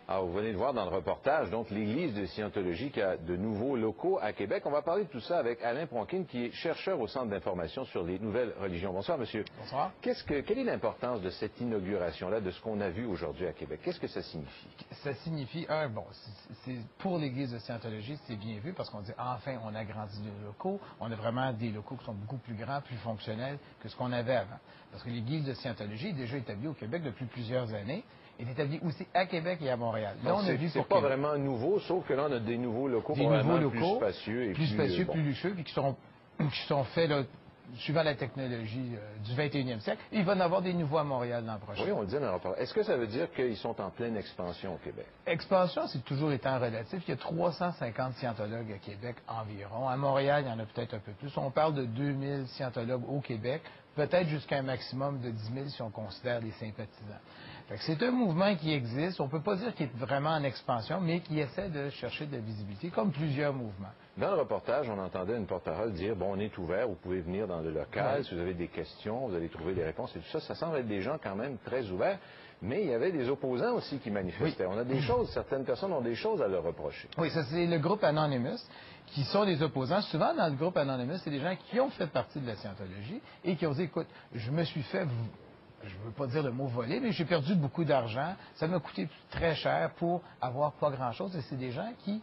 Alors, vous venez de voir dans le reportage, donc, l'Église de Scientologie qui a de nouveaux locaux à Québec. On va parler de tout ça avec Alain Pronkin, qui est chercheur au Centre d'information sur les nouvelles religions. Bonsoir, monsieur. Bonsoir. Quelle est l'importance de cette inauguration-là, de ce qu'on a vu aujourd'hui à Québec? Qu'est-ce que ça signifie? Ça signifie, pour l'Église de Scientologie, c'est bien vu parce qu'on dit, enfin, on agrandit les locaux. On a vraiment des locaux qui sont beaucoup plus grands, plus fonctionnels que ce qu'on avait avant. Parce que l'Église de Scientologie est déjà établie au Québec depuis plusieurs années. Elle est établie aussi à Québec et à Montréal. Là, on a vu c'est pas vraiment nouveau, sauf que là, on a des nouveaux locaux plus spacieux et plus spacieux, plus luxueux, puis qui sont faits là, suivant la technologie du 21e siècle. Et il va y en avoir des nouveaux à Montréal l'an prochain. Oui, on le dit dans le rapport. Est-ce que ça veut dire qu'ils sont en pleine expansion au Québec? Expansion, c'est toujours étant relatif. Il y a 350 scientologues à Québec environ. À Montréal, il y en a peut-être un peu plus. On parle de 2000 scientologues au Québec, peut-être jusqu'à un maximum de 10 000 si on considère les sympathisants. C'est un mouvement qui existe. On ne peut pas dire qu'il est vraiment en expansion, mais qui essaie de chercher de la visibilité, comme plusieurs mouvements. Dans le reportage, on entendait une porte-parole dire, bon, on est ouvert, vous pouvez venir dans le local, oui. Si vous avez des questions, vous allez trouver des réponses et tout ça. Ça semble être des gens quand même très ouverts, mais il y avait des opposants aussi qui manifestaient. Oui. On a des choses, certaines personnes ont des choses à leur reprocher. Oui, ça c'est le groupe Anonymous, qui sont des opposants. Souvent, dans le groupe Anonymous, c'est des gens qui ont fait partie de la Scientologie et qui ont dit, écoute, je me suis fait... Je ne veux pas dire le mot voler, mais j'ai perdu beaucoup d'argent. Ça m'a coûté très cher pour avoir pas grand-chose. Et c'est des gens qui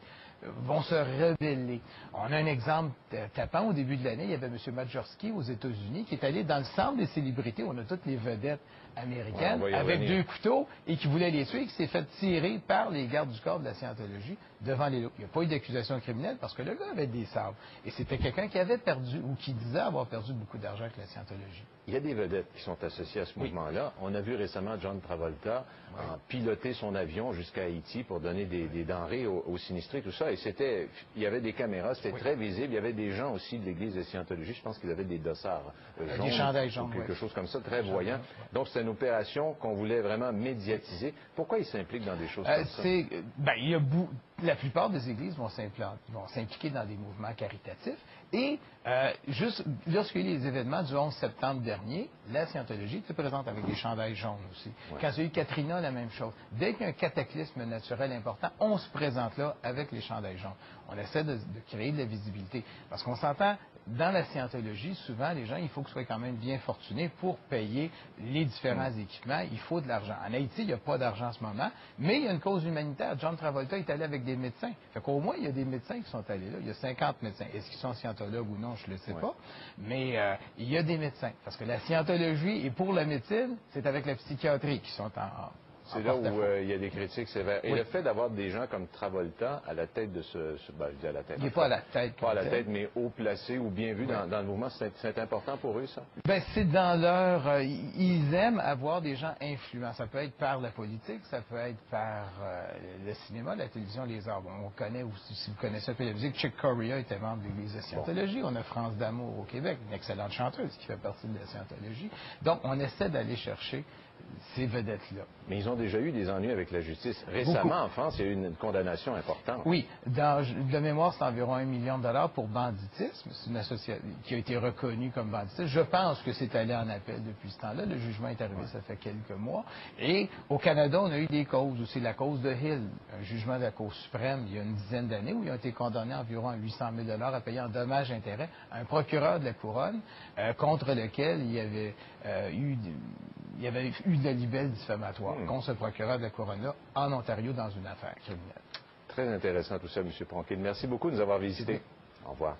vont se rebeller. On a un exemple tapant au début de l'année. Il y avait M. Majorski aux États-Unis qui est allé dans le centre des célébrités. On a toutes les vedettes américaines avec 2 couteaux et qui voulait les tuer et qui s'est fait tirer par les gardes du corps de la Scientologie devant les locaux. Il n'y a pas eu d'accusation criminelle parce que le gars avait des sabres. Et c'était quelqu'un qui avait perdu ou qui disait avoir perdu beaucoup d'argent avec la Scientologie. Il y a des vedettes qui sont associées à ce mouvement-là. On a vu récemment John Travolta piloter son avion jusqu'à Haïti pour donner des denrées aux sinistrés, tout ça. Et il y avait des caméras, c'était très visible. Il y avait des gens aussi de l'Église de Scientologie. Je pense qu'ils avaient des dossards jaunes, des chandails jaunes, quelque chose comme ça, très voyant. Donc c'est une opération qu'on voulait vraiment médiatiser. Pourquoi ils s'impliquent dans des choses comme ça? Il y a la plupart des églises vont s'impliquer dans des mouvements caritatifs. Et juste lorsqu'il y a eu les événements du 11 septembre dernier, la Scientologie était présente avec des chandails jaunes aussi. Ouais. Quand il y a eu Katrina, la même chose. Dès qu'il y a un cataclysme naturel important, on se présente là avec les chandails jaunes. On essaie de créer de la visibilité. Parce qu'on s'entend, dans la Scientologie, souvent, les gens, il faut qu'ils soient quand même bien fortunés pour payer les différents équipements. Il faut de l'argent. En Haïti, il n'y a pas d'argent en ce moment, mais il y a une cause humanitaire. John Travolta est allé avec des médecins. Fait qu'au moins, il y a des médecins qui sont allés là. Il y a 50 médecins. Est-ce qu'ils sont scientologues ou non, je ne le sais pas. Mais il y a des médecins. Parce que la Scientologie et pour la médecine, c'est avec la psychiatrie qui sont en c'est là où il y a des critiques sévères. Et le fait d'avoir des gens comme Travolta à la tête de je dis à la tête. Il n'est pas à la tête. Pas à la tête, mais haut placé ou bien vu dans le mouvement. C'est important pour eux, ça? C'est dans leur... ils aiment avoir des gens influents. Ça peut être par la politique, ça peut être par le cinéma, la télévision, les arts. Bon, on connaît aussi, si vous connaissez un peu la musique, Chick Corea était membre de l'Église de Scientologie. On a France D'Amour au Québec, une excellente chanteuse qui fait partie de la Scientologie. Donc, on essaie d'aller chercher ces vedettes-là. Mais ils ont déjà eu des ennuis avec la justice. Récemment, en France, il y a eu une condamnation importante. Oui. De mémoire, c'est environ 1 million de dollars pour banditisme. C'est une association qui a été reconnue comme banditisme. Je pense que c'est allé en appel depuis ce temps-là. Le jugement est arrivé, ça fait quelques mois. Et au Canada, on a eu des causes aussi. La cause de Hill, un jugement de la Cour suprême il y a une dizaine d'années où ils ont été condamnés environ à 800 000 $ à payer en dommages-intérêts à un procureur de la Couronne contre lequel il y avait eu de la libelle diffamatoire contre ce procureur de la Couronne-là en Ontario dans une affaire criminelle. Très intéressant tout ça, M. Pronkin. Merci beaucoup de nous avoir visités. Au revoir.